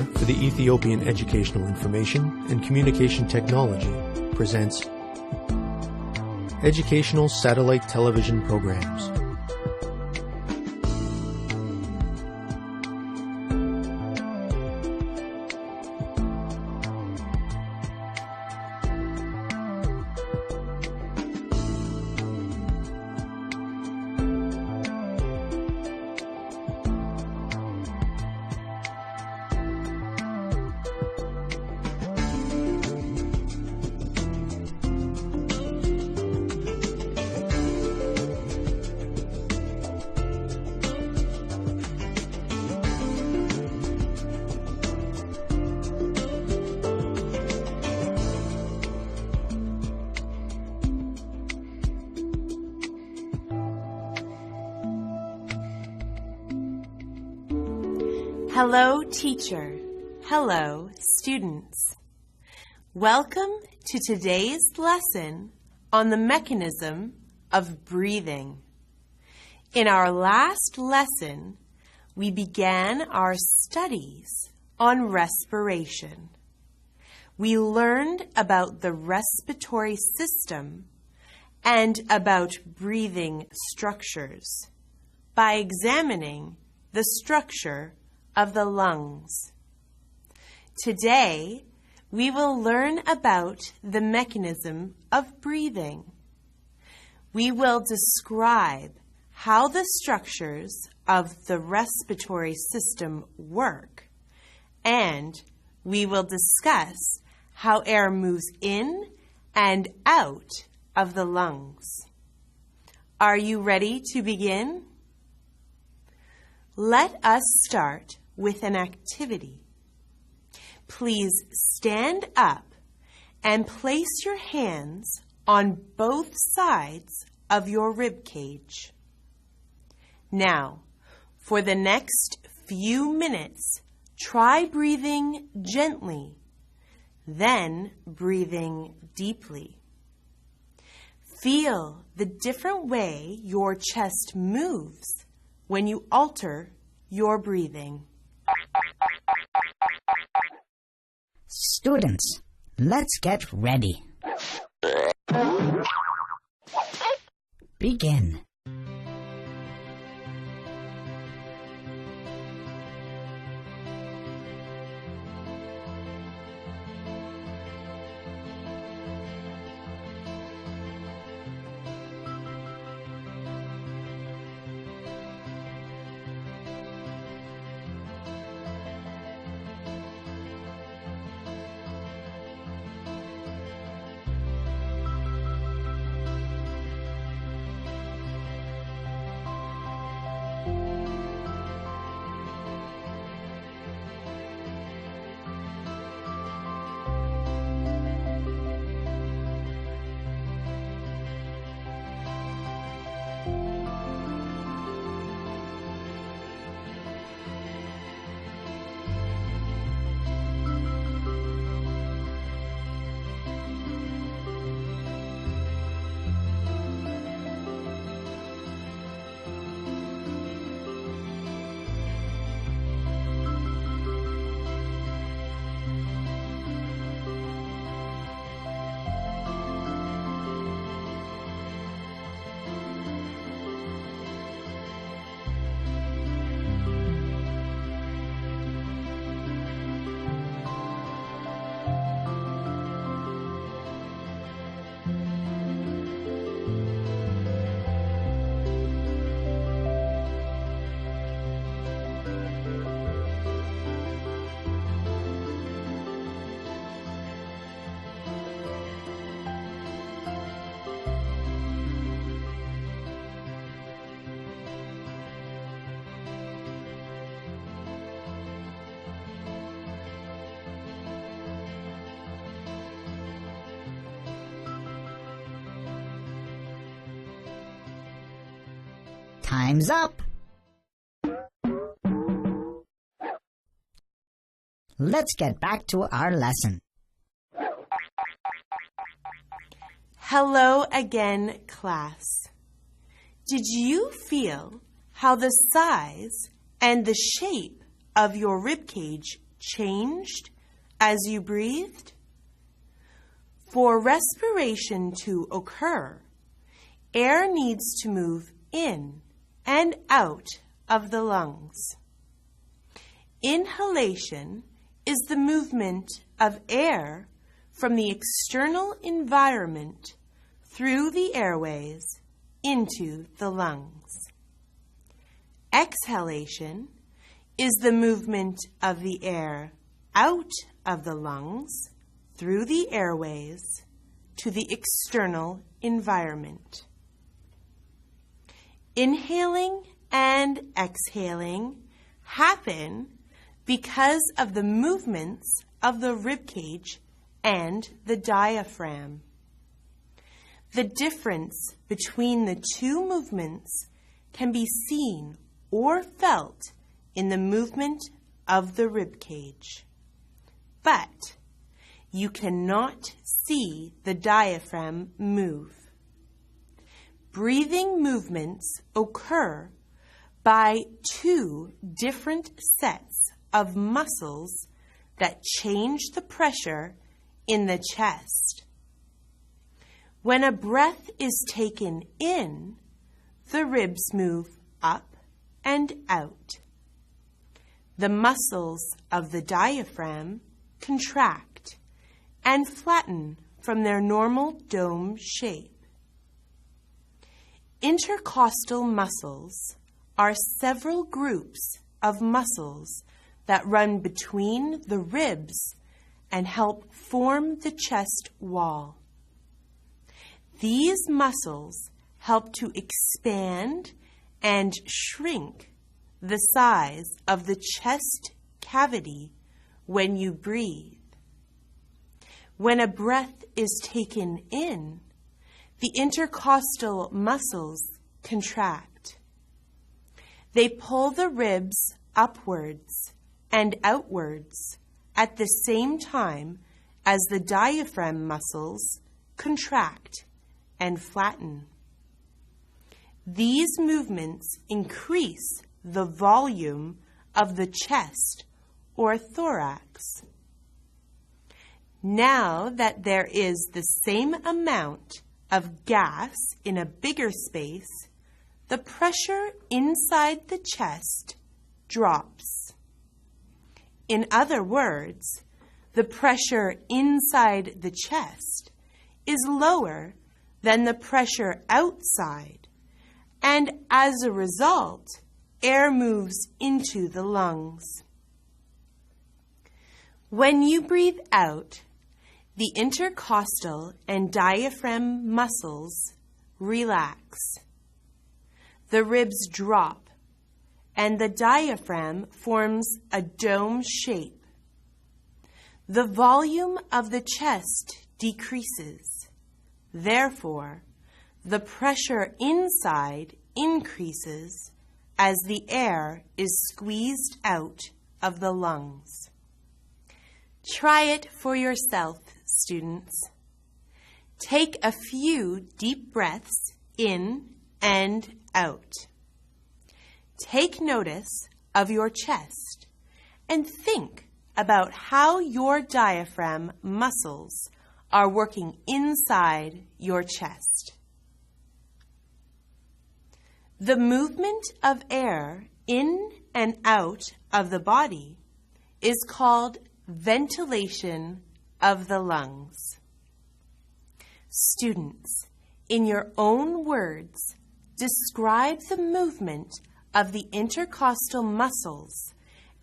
for the Ethiopian Educational Information and Communication Technology presents Educational Satellite Television Programs. Hello, teacher. Hello, students. Welcome to today's lesson on the mechanism of breathing. In our last lesson, we began our studies on respiration. We learned about the respiratory system and about breathing structures by examining the structure of the lungs. Today, we will learn about the mechanism of breathing. We will describe how the structures of the respiratory system work, and we will discuss how air moves in and out of the lungs. Are you ready to begin? Let us start with an activity. Please stand up and place your hands on both sides of your rib cage. Now, for the next few minutes, try breathing gently, then breathing deeply. Feel the different way your chest moves when you alter your breathing. Students, let's get ready. Begin. Time's up. Let's get back to our lesson. Hello again, class. Did you feel how the size and the shape of your ribcage changed as you breathed? For respiration to occur, air needs to move in and out of the lungs. Inhalation is the movement of air from the external environment through the airways into the lungs. Exhalation is the movement of the air out of the lungs through the airways to the external environment. Inhaling and exhaling happen because of the movements of the ribcage and the diaphragm. The difference between the two movements can be seen or felt in the movement of the ribcage, but you cannot see the diaphragm move. Breathing movements occur by two different sets of muscles that change the pressure in the chest. When a breath is taken in, the ribs move up and out. The muscles of the diaphragm contract and flatten from their normal dome shape. Intercostal muscles are several groups of muscles that run between the ribs and help form the chest wall. These muscles help to expand and shrink the size of the chest cavity when you breathe. When a breath is taken in, the intercostal muscles contract. They pull the ribs upwards and outwards at the same time as the diaphragm muscles contract and flatten. These movements increase the volume of the chest or thorax. Now that there is the same amount of gas in a bigger space, the pressure inside the chest drops. In other words, the pressure inside the chest is lower than the pressure outside, and as a result, air moves into the lungs. When you breathe out, the intercostal and diaphragm muscles relax. The ribs drop, and the diaphragm forms a dome shape. The volume of the chest decreases. Therefore, the pressure inside increases as the air is squeezed out of the lungs. Try it for yourself, students. Take a few deep breaths in and out. Take notice of your chest and think about how your diaphragm muscles are working inside your chest. The movement of air in and out of the body is called ventilation of the lungs. Students, in your own words, describe the movement of the intercostal muscles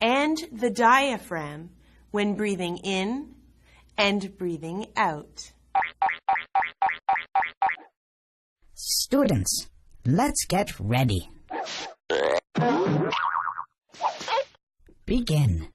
and the diaphragm when breathing in and breathing out. Students, let's get ready. Begin.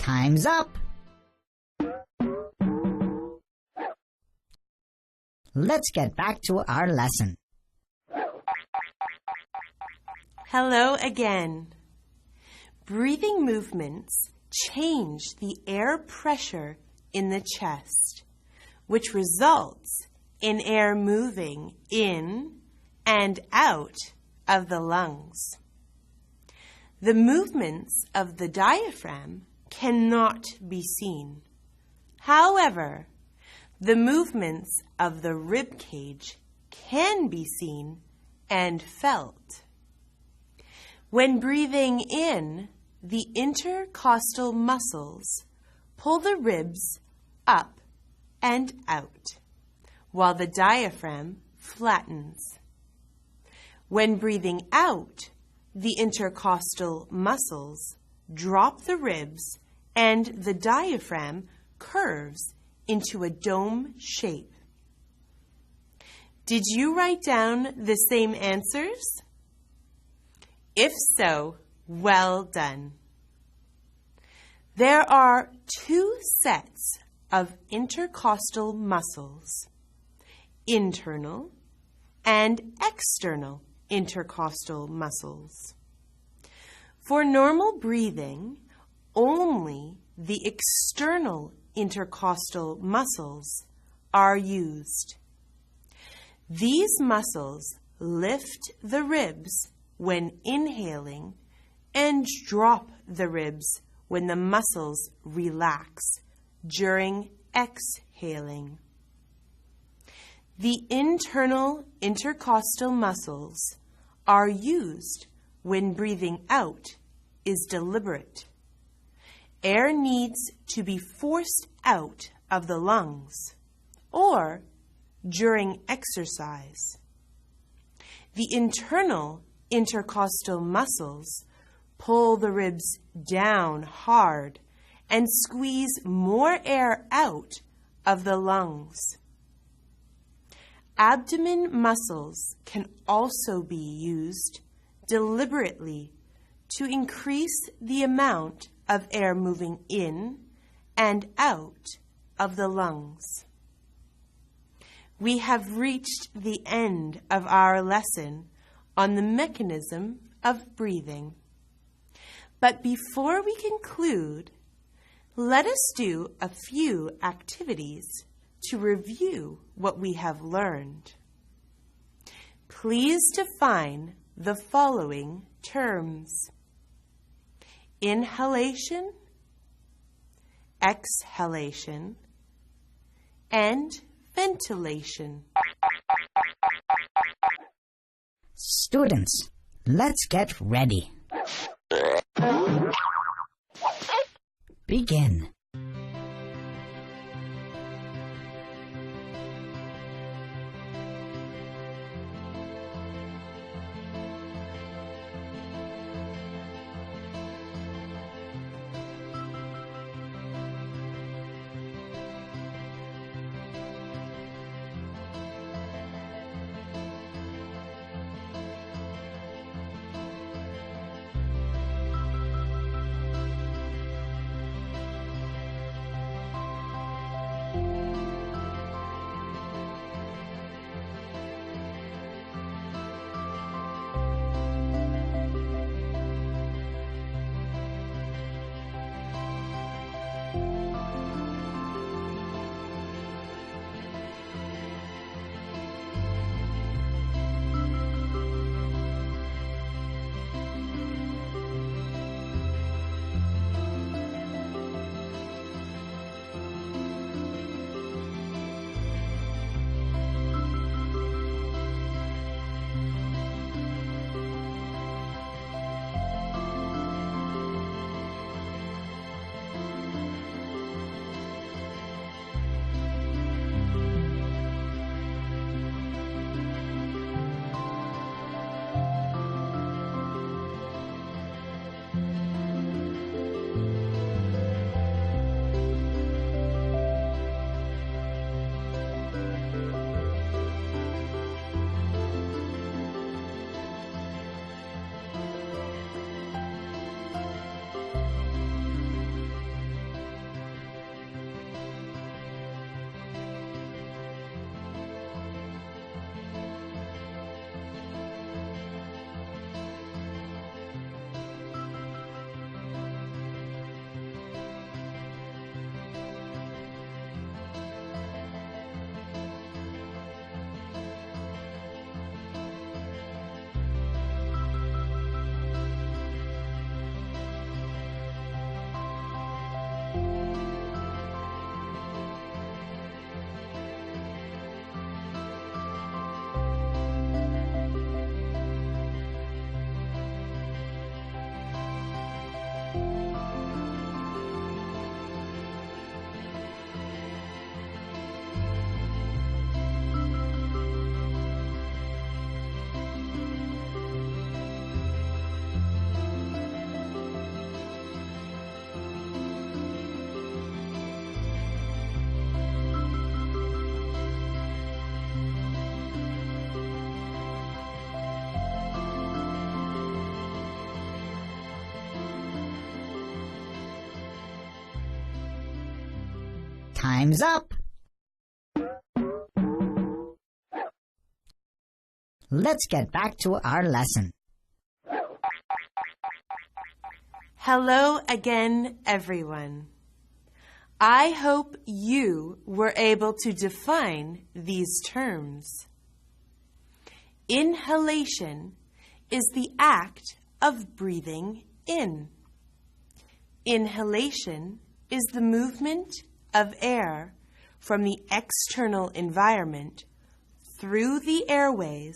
Time's up. Let's get back to our lesson. Hello again. Breathing movements change the air pressure in the chest, which results in air moving in and out of the lungs. The movements of the diaphragm cannot be seen. However, the movements of the rib cage can be seen and felt. When breathing in, the intercostal muscles pull the ribs up and out, while the diaphragm flattens. When breathing out, the intercostal muscles drop the ribs and the diaphragm curves into a dome shape. Did you write down the same answers? If so, well done. There are two sets of intercostal muscles, internal and external intercostal muscles. For normal breathing, only the external intercostal muscles are used. These muscles lift the ribs when inhaling and drop the ribs when the muscles relax during exhaling. The internal intercostal muscles are used when breathing out is deliberate. Air needs to be forced out of the lungs or during exercise. The internal intercostal muscles pull the ribs down hard and squeeze more air out of the lungs. Abdomen muscles can also be used deliberately to increase the amount of air moving in and out of the lungs. We have reached the end of our lesson on the mechanism of breathing. But before we conclude, let us do a few activities to review what we have learned. Please define the following terms: inhalation, exhalation, and ventilation. Students, let's get ready. Begin. Time's up. Let's get back to our lesson. Hello again, everyone. I hope you were able to define these terms. Inhalation is the act of breathing in. Inhalation is the movement of air from the external environment through the airways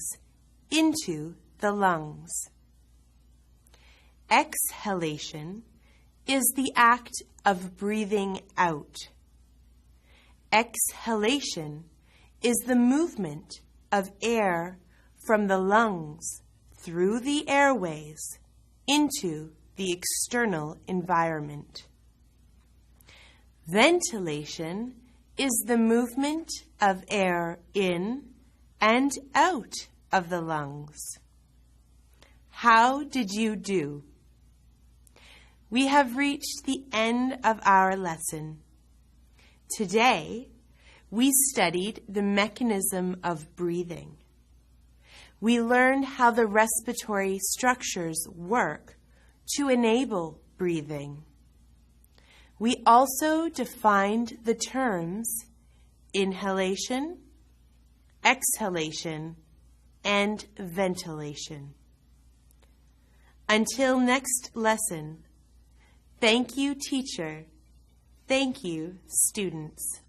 into the lungs. Exhalation is the act of breathing out. Exhalation is the movement of air from the lungs through the airways into the external environment. Ventilation is the movement of air in and out of the lungs. How did you do? We have reached the end of our lesson. Today, we studied the mechanism of breathing. We learned how the respiratory structures work to enable breathing. We also defined the terms inhalation, exhalation, and ventilation. Until next lesson, thank you, teacher. Thank you, students.